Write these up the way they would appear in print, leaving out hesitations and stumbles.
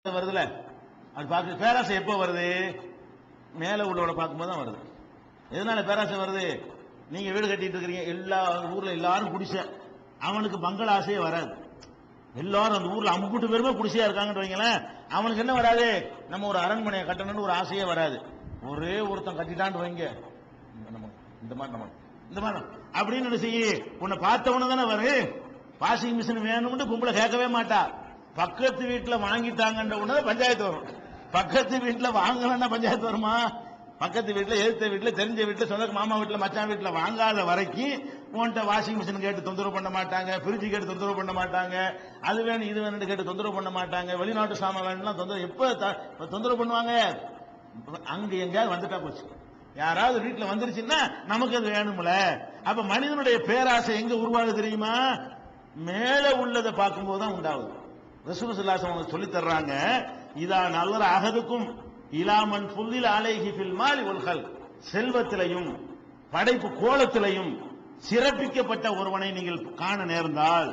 வருதுல அது பார்க்க பேராசை எப்போ வருது? மேல உள்ளவனை பார்க்கும்போது தான் வருது. எதனால பேராசை வருது? நீங்க வீடு கட்டிட்டு இருக்கிறீங்க, எல்லா ஊர்ல எல்லாரும் குடிசை, அவனுக்கு பங்களா ஆசையே வராது. எல்லாரும் அந்த ஊர்ல அம்புட்டு பேருமே குடிசையா இருக்காங்கன்னு வைங்களேன், அவனுக்கு என்ன வராது? நம்ம ஒரு அரண்மனையை கட்டணும்னு ஒரு ஆசையே வராது. ஒரே ஒருத்தன் கட்டிட்டான்னு வைங்க, இந்த மாதிரி நம்ம இந்த மாதிரி அப்படின்னு என்ன செய்ய, உன்னை பார்த்தவன தானே வரும். வாஷிங் மிஷின் வேணும்னு பொம்பளை கேட்கவே மாட்டா. பக்கத்து வீட்டுல வாங்கிட்டாங்கன்ற உடனே பஞ்சாயத்து வரும். பக்கத்து வீட்டுல வாங்கலன்னா பஞ்சாயத்து வருமா? பக்கத்து வீட்டுல, எதிர்த்த வீட்டுல, தெரிஞ்ச வீட்டுல, சொந்த மாமா வீட்டுல, மச்சான் வீட்டுல வாங்காத வரைக்கும் உன்கிட்ட வாஷிங் மிஷின் கேட்டு தொந்தரவு பண்ண மாட்டாங்க, பிரிட்ஜ் கேட்டு தொந்தரவு பண்ண மாட்டாங்க, அது வேணும் இது வேணும் கேட்டு தொந்தரவு பண்ண மாட்டாங்க, வெளிநாட்டு சாமான் வேணும்னா தொந்தரவு எப்ப தொந்தரவு பண்ணுவாங்க? அங்க எங்கேயாவது வந்துட்டா போச்சு. யாராவது வீட்டுல வந்துருச்சுன்னா நமக்கு அது வேணும்ல. அப்ப மனிதனுடைய பேராசை எங்க உருவாகுது தெரியுமா? மேல உள்ளதை பார்க்கும்போது தான் உண்டாகுது. ரசூலுல்லாஹி ஸல்லல்லாஹு அலைஹி வஸல்லம் சொல்லி தர்றாங்க, இதா நல்ல அகதுக்கும் இலாமன் புல்லில் அலைஹி ஃபில் மாலி வல் கல்ப், செல்வத்திலையும் படைப்பு கோலத்திலையும் சிறப்பிக்கப்பட்ட ஒருவனை நீங்கள் காண நேர்ந்தால்,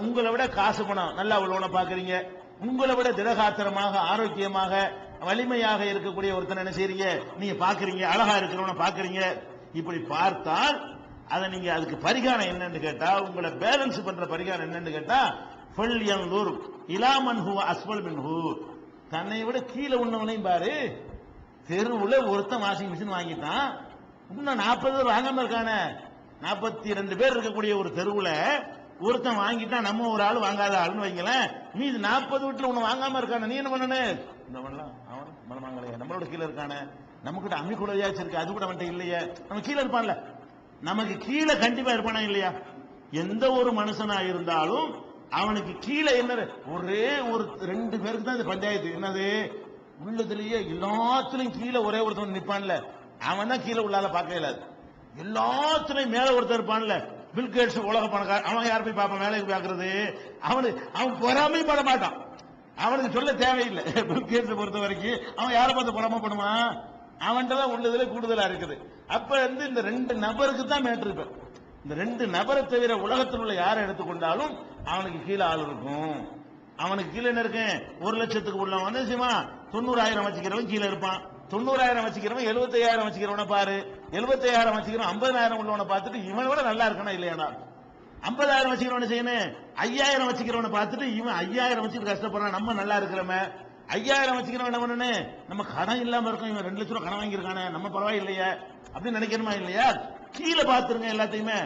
உங்களை விட காசு பணம் நல்லா உள்ளவனை பாக்குறீங்க, உங்களை விட திடகாத்திரமாக ஆரோக்கியமாக வலிமையாக இருக்கக்கூடிய ஒருத்தனை என்ன செய்றீங்க, நீங்க பாக்குறீங்க, அழகா இருக்கிறவனை பாக்குறீங்க. இப்படி பார்த்தால் அதை நீங்க அதுக்கு பரிகாரம் என்னன்னு கேட்டா, உங்களை பேலன்ஸ் பண்ற பரிகாரம் என்னன்னு கேட்டா, ஃபல்யன்துர் இலா மன் ஹுவ அஸ்ஃபல் மின்ஹு, தன்னை விட கீழே உள்ளவனையும் பாரு. தெருவுல ஒருத்தன் வாஷிங் மிஷின் வாங்கிட்டான், இன்னும் 40 பேர் வாங்காம இருக்கானே. 42 பேர் இருக்கக்கூடிய ஒரு தெருவுல ஒருத்தன் வாங்கிட்டான், நம்ம ஒரு ஆள் வாங்காத ஆளுன்னு வைங்களேன், மீது 40 வீட்டுல ஒண்ணு வாங்காம இருக்கான, நீ என்ன பண்ணனு? இந்த பண்ணலாம், அவன் மலமாங்கலையே, நம்மளோட கீழே இருக்கானே, நம்ம கிட்ட அம்மி கூட இருக்கு, அது கூட அவன்கிட்ட இல்லையே, நம்ம கீழே இருப்பான்ல, நமக்கு கீழே கண்டிப்பா இருப்பானா இல்லையா? எந்த ஒரு மனுஷனா இருந்தாலும் அவனுக்கு கீழே என்ன, ஒரே ஒரு 2 பேருக்கு தான் இந்த பஞ்சாயத்து. என்னது? உள்ளதுலயே எல்லாத்துலயும் கீழே ஒரே ஒருத்தன் நிப்பான்ல, அவன் தான் கீழே உள்ளால பார்க்க இயலாது. எல்லாத்துலயும் மேல ஒருத்தர் இருப்பான்ல, பில்கேட்ஸ் உலக பணக்கார, அவன் யார் போய் பார்ப்பான் வேலைக்கு பார்க்கறது? அவன் பொறாமைப்பட மாட்டான், அவனுக்கு சொல்ல தேவையில்லை. பில்கேட்ஸ் பொறுத்த வரைக்கும் அவன் யாரை பார்த்து பொறாமப்படுவான்? அவன்கிட்ட உள்ளதுல கூடுதலா இருக்குது. அப்ப இந்த 2 நபருக்கு தான் மேட்ரு. இப்ப இந்த 2 நபரை தவிர உலகத்தில் உள்ள யாரை எடுத்துக்கொண்டாலும் அவனுக்கு கீழே ஆள் இருக்கும். அவனுக்கு கீழே என்ன இருக்கு? 1 லட்சத்துக்கு உள்ளவன் செய்வா 90,000 வச்சுக்கிறவன் கீழே இருப்பான். 90,000 வச்சுக்கிறவன் 75,000 வச்சுக்கிறவனை பாரு, 75,000 வச்சுக்கிறவன் 50,000 உள்ளவனை பார்த்துட்டு இவனை விட நல்லா இருக்கணும் இல்லையா? 50,000 வச்சுக்கிறவனை செய்யணும், 5,000 வச்சுக்கிறவனை பார்த்துட்டு இவன் 5,000 வச்சுட்டு கஷ்டப்படுறான், நம்ம நல்லா இருக்கிறோமே. 5,000 வச்சுக்கிறவன் என்ன பண்ணனு, நம்ம கடன் இல்லாம இருக்கோம், இவன் 2 லட்சம் ரூபாய் கடன் வாங்கியிருக்கானே, நம்ம பரவாயில்லையா அப்படின்னு நினைக்கணுமா இல்லையா? கீழே பார்த்துருங்க எல்லாத்தையுமே.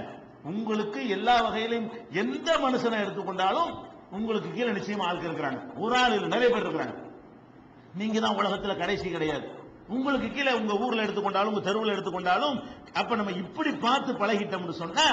உங்களுக்கு எல்லா வகையிலும் எந்த மனுஷனை எடுத்துக்கொண்டாலும் உங்களுக்கு கீழே நிச்சயமா ஆட்கள் இருக்கிறாங்க. ஒரு ஆள் இல்லை, நிறைய பேர் இருக்கிறாங்க. நீங்க தான் உலகத்துல கடைசி கிடையாது. உங்களுக்கு கீழே உங்க ஊர்ல எடுத்துக்கொண்டாலும் உங்க தெருவில் எடுத்துக்கொண்டாலும், அப்ப நம்ம இப்படி பார்த்து பழகிட்டோம்னு சொன்னா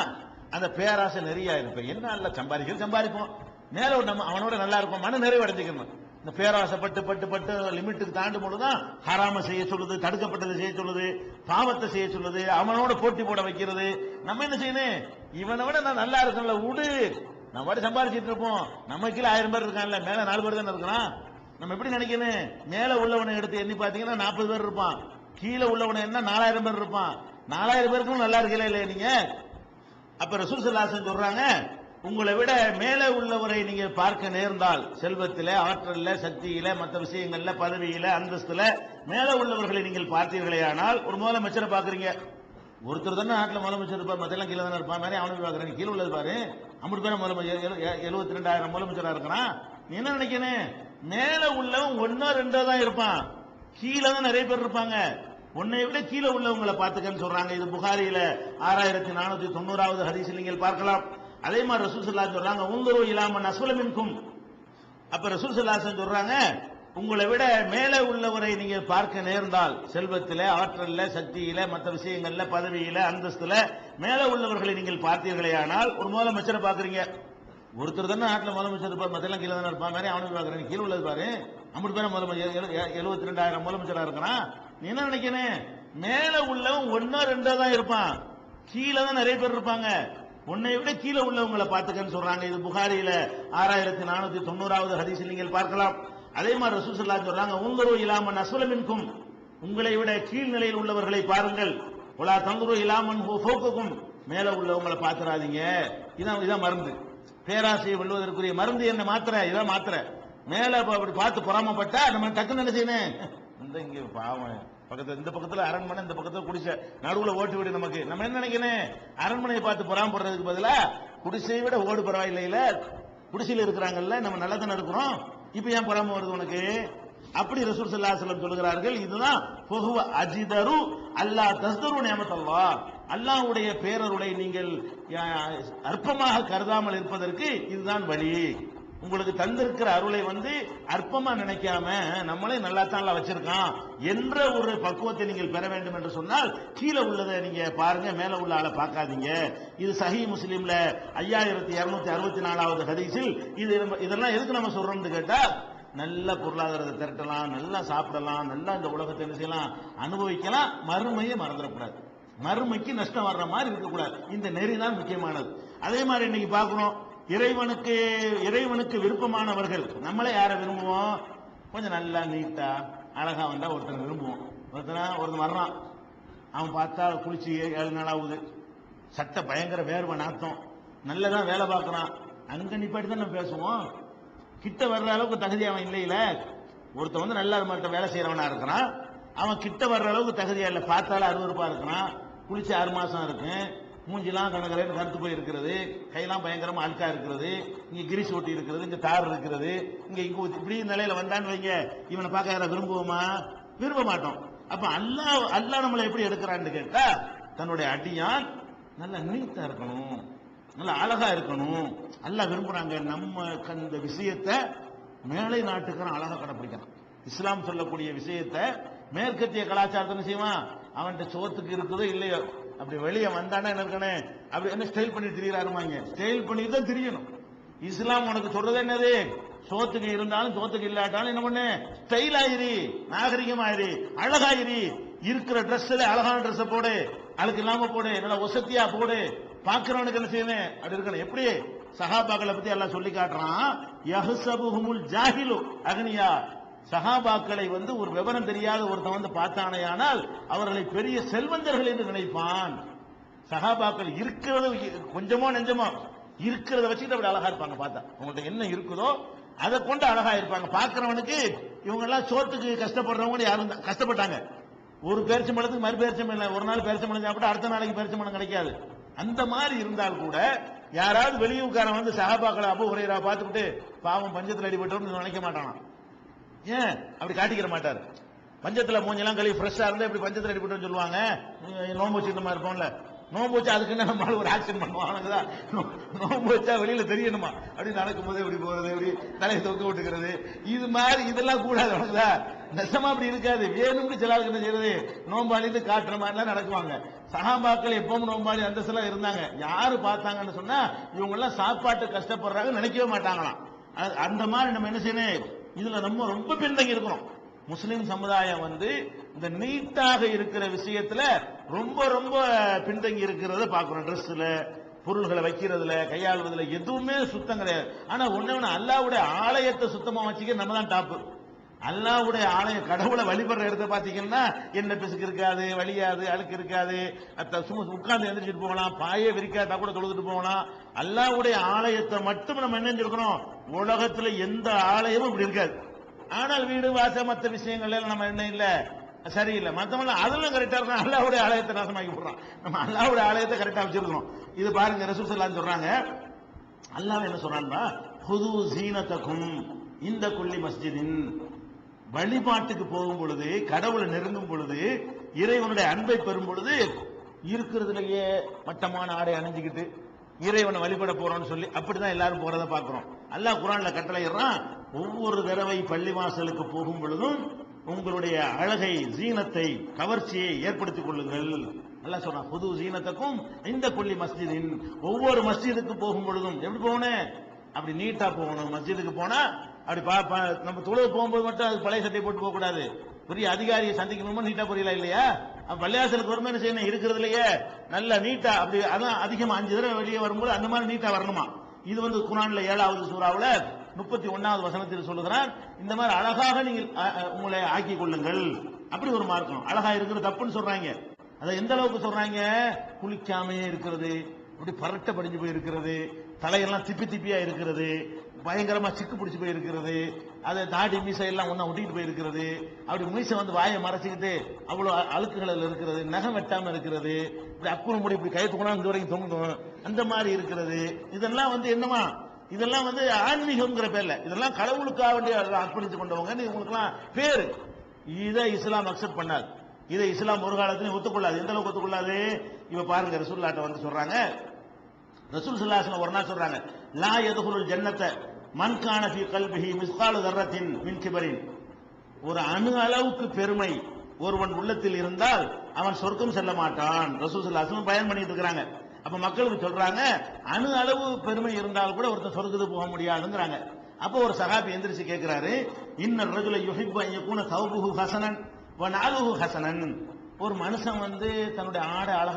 அந்த பேராசை நிறைய இருப்பேன். என்ன நல்லா சம்பாதிப்போம், மேல நம்ம அவனோட நல்லா இருக்கும், மன நிறைவு அடைஞ்சிக்கணும். இந்த பேராசைப்பட்டு பட்டு பட்டு லிமிட்டுக்கு தாண்டும் போதுதான் ஹராம செய்ய சொல்லுது, தடுக்கப்பட்டதை செய்ய சொல்லுது, பாவத்தை செய்ய சொல்லுது, அவனோட போட்டி போட வைக்கிறது. நம்ம என்ன செய்யணும்? இவனை விட நான் நல்லா இருக்கேன்ல, விடு, நம்ம விட சம்பாதிச்சிட்டு இருப்போம், நம்ம கீழே 1000 பேர் இருக்கான்ல, மேல 4 பேர் தானே இருக்கிறான். நம்ம எப்படி நினைக்கணும்? மேல உள்ளவனை எடுத்து எண்ணி பாத்தீங்கன்னா 40 பேர் இருப்பான், கீழே உள்ளவனை என்ன 4,000 பேர் இருப்பான். 4,000 பேருக்கும் நல்லா இருக்கல இல்லையா நீங்க? அப்ப ரசூல் ஸல்லல்லாஹு அலைஹி வஸல்லம் சொல்றாங்க, உங்களை விட மேலே உள்ளவரை நீங்க பார்க்க நேர்ந்தால், செல்வத்தில, ஆற்றல்ல, சக்தியில, மற்ற விஷயங்கள்ல, பதவியில, அந்தஸ்துல மேல உள்ளவர்களை நீங்கள் பார்த்தீர்களே ஆனால், ஒரு முதலமைச்சரை பாக்குறீங்க, ஒருத்தர் தானே நாட்டில் முதலமைச்சர் இருப்பார், மத்தெல்லாம் கீழே தானே இருப்பான், நிறைய அவனுக்கு பாக்குறேன், கீழே உள்ளது பாரு 50 பேர் முதலமைச்சர், 72,000 முதலமைச்சரா இருக்கிறான். நீ என்ன நினைக்கணும்? மேல உள்ளவன் 1 2 தான் இருப்பான், கீழே தான் நிறைய பேர் இருப்பாங்க. உன்னை விட கீழே உள்ளவங்களை பார்த்துக்கன்னு சொல்றாங்க. இது புகாரியில 6490வது ஹதீஸில் நீங்கள் பார்க்கலாம். அதே மாதிரி ரசூல் ஸல்லல்லாஹு அலைஹி வஸல்லம் சொல்றாங்க, உன்துரு இலா மன் அஸ்ஃபல மின்கும். அப்ப ரசூல் ஸல்லல்லாஹு அலைஹி வஸல்லம் சொல்றாங்க, உங்களை விட மேலே உள்ளவரை நீங்க பார்க்க நேர்ந்தால், செல்வத்தில, ஆற்றல்ல, சக்தியில, மற்ற விஷயங்கள்ல, பதவியில, அந்தஸ்துல மேல உள்ளவர்களை நீங்கள் பார்த்தீர்களே ஆனால், ஒரு முதலமைச்சரை பாக்குறீங்க, ஒருத்தர் தானே நாட்டில் முதலமைச்சர் இருப்பார், மத்தெல்லாம் கீழே தானே இருப்பான், நிறைய அவனுக்கு பாக்குறேன், கீழே உள்ளது பாரு 50 பேர் முதலமைச்சர், 72,000 முதலமைச்சரா இருக்கிறான். நீ என்ன நினைக்கணும்? மேல உள்ளவன் 1 2 தான் இருப்பான், கீழே தான் நிறைய பேர் இருப்பாங்க. உன்னை விட கீழே உள்ளவங்களை பார்த்துக்கன்னு சொல்றாங்க. இது புகாரியில 6490வது ஹதீஸில் நீங்கள் பார்க்கலாம். அதே மாதிரி ரசூல் ஸல்லல்லாஹு அலைஹி வஸல்லம் சொல்றாங்க, உன்துரு இலா மன் அஸ்ஃபல மின்கும், உங்களை விட கீழ் நிலையில் உள்ளவர்களை பாருங்கள், வலா தன்துரு இலா மன் ஹுவ ஃபௌகக்கும், மேல உள்ளவங்களை பார்த்துறாதீங்க. இதான் மருந்து. பேராசையை வெல்வதற்குரிய மருந்து என்ன? மாத்திரை. இதான் மாத்திரை. மேல அப்படி பார்த்து பொறாமப்பட்டா நம்ம டக்குன்னு என்ன செய்யணும், இங்க பாவம் பக்கத்துல இந்த பக்கத்துல அரண்மனை, இந்த பக்கத்துல குடிசை, நடுவுல ஓட்டு வீடு, நமக்கு நம்ம என்ன நினைக்கணும், அரண்மனையை பார்த்து பொறாமப்படுறதுக்கு பதிலா குடிசையை விட ஓடு பரவாயில்லையில, குடிசையில் இருக்கிறாங்கல்ல, நம்ம நல்லா தானே இருக்கிறோம், இப்ப ஏன் பொறாம வருது உனக்கு? அப்படி ரசூல் ஸல்லல்லாஹு அலைஹி வஸல்லம் சொல்கிறார்கள். இதுதான் ஃபஹுவ அஜிதரு அல்லாஹ் தஸ்தரு நிஅமத்தல்லாஹ், அல்லாஹ்வுடைய பேரருளை நீங்கள் அற்பமாக கருதாமல் இருப்பதற்கு இதுதான் வழி. உங்களுக்கு தந்திருக்கிற அருளை அற்பமா நினைக்காம நம்மளே நல்லா தான் வச்சிருக்கான் என்ற ஒரு பக்குவத்தை நீங்கள் பெற வேண்டும் என்று சொன்னால் கீழே உள்ளதை நீங்க பாருங்க, மேல உள்ள ஆளை பார்க்காதீங்க. இது சஹீஹ் முஸ்லிம்ல 5264வது ஹதீஸில் இதெல்லாம் எதுக்கு நம்ம சொல்றோம்னு கேட்டா, நல்ல பொருளாதாரத்தை திரட்டலாம், நல்லா சாப்பிடலாம், நல்லா இந்த உலகத்தை என்ன செய்யலாம், அனுபவிக்கலாம், மறுமையை மறந்துடக்கூடாது, மறுமைக்கு நஷ்டம் வர்ற மாதிரி இருக்கக்கூடாது. இந்த நெறி தான் முக்கியமானது. அதே மாதிரி இன்னைக்கு பார்க்கிறோம், இறைவனுக்கு விருப்பமானவர்கள் நம்மளே யாரை விரும்புவோம், கொஞ்சம் நல்லா நீட்டா அழகா வந்தா ஒருத்தனை விரும்புவோம். ஒருத்தன் வர்றான், அவன் பார்த்தா குளிச்சு 7 நாள் ஆகுது, சட்டை பயங்கர வேர்வை நாத்தம், நல்லதான் வேலை பார்க்கறான், அங்க நிப்பாட்டி தான் நம்ம பேசுவோம். கிட்ட வர்ற அளவுக்கு தகுதி அவன் இல்லையில. ஒருத்தன் நல்லா நம்மகிட்ட வேலை செய்யறவனா இருக்கிறான், அவன் கிட்ட வர்ற அளவுக்கு தகுதியா இல்ல, பார்த்தாலும் அருவருப்பா இருக்கிறான், குளிச்சு 6 மாசம் இருக்கு, மூஞ்சிலாம் கணக்கரைன்னு கருத்து போய் இருக்கிறது, கையெல்லாம் பயங்கரமா அழுக்கா இருக்கிறது, இங்க கிரிஸ் ஓட்டி இருக்கிறது, இங்க தார் இருக்கிறது, இங்க இப்படி நிலையில வந்தான்னு வைங்க, இவனை பார்க்க யாரை விரும்புவோமா? விரும்ப மாட்டோம். அப்ப அல்லாஹ் நம்மளை எப்படி எடுக்கிறான்னு கேட்டா, தன்னுடைய அடியான் நல்ல நீட்டா இருக்கணும், நல்ல அழகா இருக்கணும், அல்லாஹ் விரும்புறாங்க. நம்ம அந்த விஷயத்தை மேலை நாட்டுக்காரன் அழகா கடைப்பிடிக்கிறான். இஸ்லாம் சொல்லக்கூடிய விஷயத்தை மேற்கத்திய கலாச்சாரத்தை செய்வான், அவன்கிட்ட சோத்துக்கு இருக்குதோ இல்லையோ, அப்படி வெளியே வந்தானே என்ன இருக்கணும், அப்படி என்ன ஸ்டைல் பண்ணி திரியறாருமாங்க, ஸ்டைல் பண்ணி தான் திரியணும். இஸ்லாம் உனக்கு சொல்றது என்னது, சோத்துக்கு இருந்தாலும் சோத்துக்கு இல்லாட்டாலும் என்ன பண்ணு, ஸ்டைல் ஆயிரி, நாகரிகமாயிரி, அழகாயிரி, இருக்கிற ட்ரெஸ்ல அழகான ட்ரெஸ் போடு, அழுக்கு இல்லாம போடு, நல்லா ஒசத்தியா போடு, பாக்குறவனுக்கு என்ன செய்யணும் அப்படி இருக்கணும். எப்படி சஹாபாக்களை பத்தி எல்லாம் சொல்லி காட்டுறான், யஹ்சபுஹுமுல் ஜாஹிலு அக்னியா, சஹாபாக்களை ஒரு விவரம் தெரியாத ஒருத்தன் பார்த்தானேயானால் அவர்களை பெரிய செல்வந்தர்கள் என்று நினைப்பான். சஹாபாக்கள் இருக்கிறது கொஞ்சமோ நெஞ்சமோ இருக்கிறத வச்சுட்டு அப்படி அழகா இருப்பாங்க. பார்த்தா உங்கள்ட்ட என்ன இருக்குதோ அதை கொண்டு அழகா இருப்பாங்க. பார்க்கிறவனுக்கு இவங்க எல்லாம் சோத்துக்கு கஷ்டப்படுறவங்க யாரும் கஷ்டப்பட்டாங்க. ஒரு பேரிச்சம்பழத்துக்கு மறு பேரிச்சம்பழம், ஒரு நாள் பேரிச்சம்பழம் சாப்பிட்டு அடுத்த நாளைக்கு பேரிச்சம்பழம் கிடைக்காது. அந்த மாதிரி இருந்தால் கூட யாராவது வெளியூர்காரன் சஹாபாக்களை அபூ ஹுரைரா பார்த்துக்கிட்டு பாவம் பஞ்சத்தில் அடிபட்டோம்னு நினைக்க மாட்டானா? ஏன் அப்படி காட்டிக்கிற மாட்டாரு? பஞ்சத்துல மூஞ்செல்லாம் கழுவி ஃப்ரெஷ்ஷா இருந்தா இப்படி பஞ்சத்துல அடிபட்டு சொல்லுவாங்க. நோம்பு வச்சு இந்த மாதிரி இருப்போம்ல, நோம்பு வச்சா அதுக்கு என்ன நம்மளால ஒரு ஆக்ஷன் பண்ணுவோம். அவனுக்குதான் நோம்பு வச்சா வெளியில தெரியணுமா, அப்படி நடக்கும் போது எப்படி போறது, எப்படி தலையை தொங்க விட்டுக்கிறது, இது மாதிரி இதெல்லாம் கூடாது. அவனுக்குதா நெசமா அப்படி இருக்காது. வேணும்னு சில ஆளுக்கு என்ன செய்யறது, நோம்பாளிட்டு காட்டுற மாதிரிலாம் நடக்குவாங்க. சஹாபாக்கள் எப்பவும் நோம்பாளி அந்தஸ்தெல்லாம் இருந்தாங்க. யாரு பார்த்தாங்கன்னு சொன்னா இவங்க எல்லாம் சாப்பாட்டு கஷ்டப்படுறாங்க நினைக்கவே மாட்டாங்களாம். அந்த மாதிரி நம்ம என்ன செய்யணும், இதுல நம்ம ரொம்ப பின்தங்கி இருக்கிறோம். முஸ்லிம் சமுதாயம் இந்த நீட்டாக இருக்கிற விஷயத்துல ரொம்ப ரொம்ப பின்தங்கி இருக்கிறத பாக்குறோம். ட்ரெஸ்ல, பொருள்களை வைக்கிறதுல, கையாளுவதுல எதுவுமே சுத்தம் கிடையாது. ஆனா ஒண்ணு அல்லாஹ்வுடைய ஆலயத்தை சுத்தமா வச்சுக்க நம்ம தான் டாப்பு. அல்லாஹ்வுடைய ஆலயம், கடவுளை வழிபடுற இடத்தை பாத்தீங்கன்னா என்ன பிசுக்கு இருக்காது, வலியாது, அழுக்கு இருக்காது, சும்மா உட்கார்ந்து எந்திரிச்சிட்டு போகலாம், பாயே விரிக்காட்டா கூட தொழுதுட்டு போகலாம். அல்லாஹ்வுடைய ஆலயத்தை மட்டும் நம்ம என்ன செஞ்சிருக்கணும், உலகத்துல எந்த ஆலயமும் இப்படி இருக்காது. ஆனால் வீடு வாசல் மற்ற விஷயங்கள்ல நம்ம என்ன இல்ல சரியில்லை, மத்தவங்க அதெல்லாம் கரெக்டா இருக்கணும். அல்லாஹ்வுடைய ஆலயத்தை நாசமாக்கி போடுறோம். நம்ம அல்லாஹ்வுடைய ஆலயத்தை கரெக்டா வச்சிருக்கணும். இது பாருங்க, ரசூல் ஸல்லல்லாஹு அலைஹி சொல்றாங்க, அல்லாஹ் என்ன சொல்றான்னா, ஹுது ஸீனதகும் இந்த குல்லி மஸ்ஜிதின், வழிபாட்டுக்கு போகும் பொழுது, கடவுளை நெருங்கும் பொழுது, இறைவனுடைய அன்பை பெறும் பொழுது இருக்கிறதுலயே மட்டமான ஆடை அணிஞ்சுக்கிட்டு இறைவனை வழிபட போறோம்னு சொல்லி அப்படிதான் எல்லாரும் போறத பாக்குறோம். அல்லாஹ் குர்ஆன்ல கட்டளையிடுறான், ஒவ்வொரு தடவை பள்ளிவாசலுக்கு போகும் பொழுதும் உங்களுடைய அழகை, ஜீனத்தை, கவர்ச்சியை ஏற்படுத்திக் கொள்ளுங்கள். அல்லாஹ் சொல்றான், புது ஜீனத்துக்கும் இந்த குல்லி மஸ்ஜிதின், ஒவ்வொரு மஸ்ஜிதுக்கு போகும் பொழுதும் எப்படி போகணும், அப்படி நீட்டா போகணும். மஸ்ஜிதுக்கு போனா அப்படி நம்ம தொழுது போகும்போது மட்டும் அது பழைய சட்டை போட்டு போக கூடாது. பெரிய அதிகாரியை சந்திக்கணுமோ நீட்டா புரியல இல்லையா, பள்ளியாசலுக்கு வரும்போது என்ன செய்யணும், இருக்கிறதுலயே நல்ல நீட்டா, அப்படி அதான் அதிகமா 5 தடவை வெளியே வரும்போது அந்த மாதிரி நீட்டா வரணுமா. இது குர்ஆன்ல 7வது சூறாவுல 31வது வசனத்தில் சொல்லுகிறான், இந்த மாதிரி அழகாக நீங்கள் உங்களை ஆக்கிக் கொள்ளுங்கள். அப்படி ஒரு மார்க்கம். அழகா இருக்கிறது தப்புன்னு சொல்றாங்க. அதை எந்த அளவுக்கு சொல்றாங்க, குளிக்காமையே இருக்கிறது, இப்படி பரட்ட படிஞ்சு போய் இருக்கிறது, தலையெல்லாம் திப்பி திப்பியா இருக்கிறது, பயங்கரமா சிக்கு பிடிச்சு போயிருக்கிறது, அதை தாடி மீசை எல்லாம் ஒண்ணா ஒட்டிட்டு போயிருக்கிறது, அப்படி மீசை வந்து வாயை மறைச்சிக்கிட்டு அவ்வளவு அழுக்குகள் இருக்கிறது, நகம் வெட்டாம இருக்கிறது, இப்படி அக்குள் முடி இப்படி கை தூக்கினா இந்த வரைக்கும் தொங்கும், அந்த மாதிரி இருக்கிறது. இதெல்லாம் வந்து என்னமா, இதெல்லாம் வந்து ஆன்மீகம்ங்கிற பேர்ல, இதெல்லாம் கடவுளுக்காக வேண்டிய அர்ப்பணித்து கொண்டவங்க இவங்களுக்குலாம் பேரு. இதை இஸ்லாம் அக்செப்ட் பண்ணாது, இதை இஸ்லாம் ஒரு காலத்திலும் ஒத்துக்கொள்ளாது. எந்த அளவுக்கு ஒத்துக்கொள்ளாது? இப்ப பாருங்க, ரசூலுல்லாஹ்ட்ட வந்து சொல்றாங்க, ரசூல் ஸல்லல்லாஹு அலைஹி வஸல்லம் ஒரு நாள் சொல்றாங்க, லா யதுகுலுல் ஜன்னத மன் கான ஃபீ கல்பிஹி மிஸ்காலு தர்ரத்தின் மின் கிபரின். ஒரு அணு அளவுக்கு பெருமை ஒருவன் உள்ளத்தில் இருந்தால் அவன் சொர்க்கம் செல்ல மாட்டான். ரசூல் ஸல்லல்லாஹு அலைஹி வஸல்லம் பயன் பண்ணிட்டு இருக்காங்க. அப்ப மக்களுக்கு சொல்றாங்க, அணு அளவு பெருமை இருந்தால் கூட ஒருத்தன் சொர்க்கத்துக்கு போக முடியாதுங்கிறாங்க. அப்போ ஒரு சஹாபி எந்திரிச்சு கேட்கிறாரு, இன்னர் ரஜுல யுஹிப்பு அன் யகூன தௌபுஹு ஹஸனன் வ நஅலுஹு ஹஸனன். ஒரு மனுஷன் வந்து தன்னுடைய ஆடை அழகா